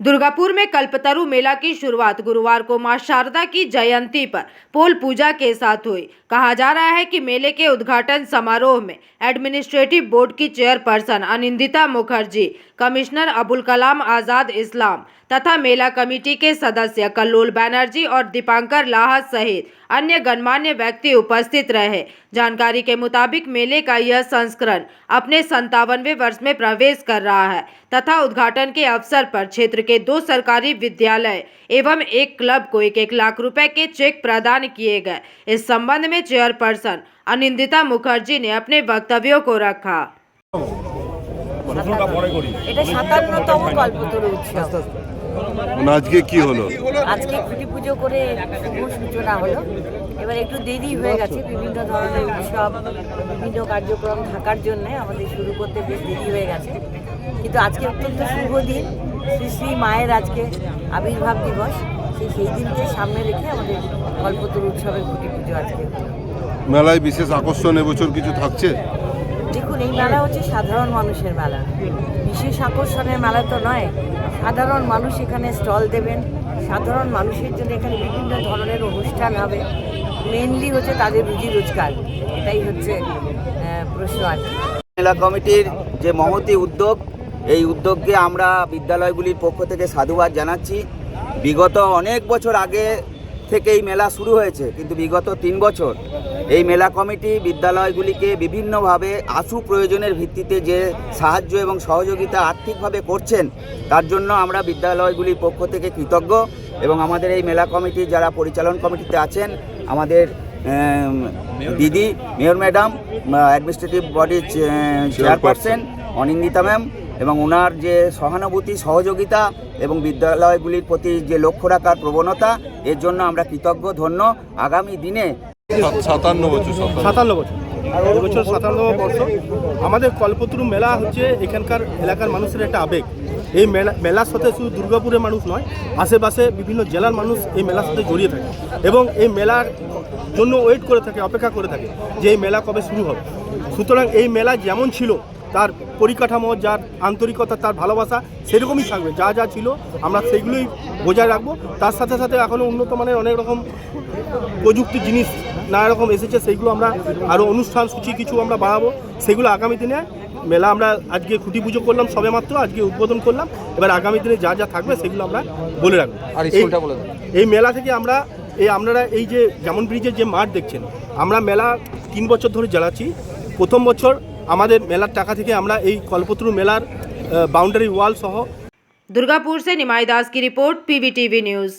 दुर्गापुर में कल्पतरु मेला की शुरुआत गुरुवार को मां शारदा की जयंती पर पोल पूजा के साथ हुई। कहा जा रहा है कि मेले के उद्घाटन समारोह में एडमिनिस्ट्रेटिव बोर्ड की चेयरपर्सन अनिंदिता मुखर्जी, कमिश्नर अबुल कलाम आजाद इस्लाम तथा मेला कमेटी के सदस्य कल्लोल बैनर्जी और दीपांकर लाहा सहित अन्य गणमान्य व्यक्ति उपस्थित रहे। जानकारी के मुताबिक मेले का यह संस्करण अपने 57वें वर्ष में प्रवेश कर रहा है तथा उद्घाटन के अवसर पर क्षेत्र के 2 सरकारी विद्यालय एवं एक क्लब को 1-1 लाख रुपए के चेक प्रदान किए गए। इस संबंध में चेयरपर्सन अनिंदिता मुखर्जी ने अपने वक्तव्यों को रखा। এটা 57তম কল্পতরু উৎসব। আজকে কি হলো? আজকে খুঁটি পুজো করে শুভ সূচনা হলো। এবার একটু দেরি হয়ে গেছে, বিভিন্ন ধরনের উৎসব বিভিন্ন কার্যক্রম থাকার জন্য আমাদের শুরু করতে বেশ দেরি হয়ে গেছে, কিন্তু আজকে অত্যন্ত শুভ দিন। শ্রী শ্রী মায়ের আজকে আবির্ভাব দিবস, সেই দিনকে সামনে রেখে আমাদের কল্পতরু উৎসবের খুঁটি পুজো আজকে। মেলায় বিশেষ আকর্ষণ এবছর কিছু থাকছে? দেখুন, এই মেলা হচ্ছে সাধারণ মানুষের মেলা, বিশেষ আকর্ষণের মেলা তো নয়। সাধারণ মানুষ এখানে স্টল দেবেন, সাধারণ মানুষের জন্য এখানে বিভিন্ন ধরনের অনুষ্ঠান হবে। মেইনলি হচ্ছে তাদের রুজি রোজগার, এটাই হচ্ছে প্রশ্ন আর কি। মেলা কমিটির যে মহতী উদ্যোগ, এই উদ্যোগকে আমরা বিদ্যালয়গুলির পক্ষ থেকে সাধুবাদ জানাচ্ছি। বিগত অনেক বছর আগে থেকে এই মেলা শুরু হয়েছে, কিন্তু বিগত 3 বছর এই মেলা কমিটি বিদ্যালয়গুলিকে বিভিন্নভাবে আশু প্রয়োজনের ভিত্তিতে যে সাহায্য এবং সহযোগিতা আর্থিকভাবে করছেন, তার জন্য আমরা বিদ্যালয়গুলির পক্ষ থেকে কৃতজ্ঞ। এবং আমাদের এই মেলা কমিটির যারা পরিচালন কমিটিতে আছেন, আমাদের দিদি মেয়র ম্যাডাম, অ্যাডমিনিস্ট্রেটিভ বডির চেয়ারপারসন অনিন্দিতা ম্যাম, এবং ওনার যে সহানুভূতি সহযোগিতা এবং বিদ্যালয়গুলির প্রতি যে লক্ষ্য রাখার প্রবণতা, এর জন্য আমরা কৃতজ্ঞ ধন্য। আগামী দিনে 57 বছর এবছর 57 বর্ষ। আমাদের কল্পতরু মেলা হচ্ছে এখানকার এলাকার মানুষের একটা আবেগ। এই মেলার সাথে শুধু দুর্গাপুরের মানুষ নয়, আশেপাশে বিভিন্ন জেলার মানুষ এই মেলার সাথে জড়িয়ে থাকে এবং এই মেলার জন্য ওয়েট করে থাকে, অপেক্ষা করে থাকে যে এই মেলা কবে শুরু হবে। সুতরাং এই মেলা যেমন ছিল, তার পরিকাঠামো, যার আন্তরিকতা, তার ভালোবাসা সেরকমই থাকবে। যা যা ছিল আমরা সেগুলোই বজায় রাখবো। তার সাথে সাথে এখনও উন্নত মানের অনেক রকম প্রযুক্তি জিনিস নানা রকম এসেছে, সেইগুলো আমরা আরও অনুষ্ঠান সূচি কিছু আমরা বাড়াবো। সেগুলো আগামী দিনে মেলা আমরা আজকে খুঁটি পুজো করলাম, সবে মাত্র আজকে উদ্বোধন করলাম। এবার আগামী দিনে যা যা থাকবে সেগুলো আমরা বলে রাখবো। এই মেলা থেকে আপনারা এই যে যেমন ব্রিজের যে মাঠ দেখছেন, আমরা মেলা 3 বছর ধরে জ্বালাচ্ছি। প্রথম বছর আমাদের মেলার টাকা থেকে আমরা এই কল্পতরু মেলার বাউন্ডারি ওয়াল সহ। दुर्गापुर से निमाई दास की रिपोर्ट, PVTV न्यूज़।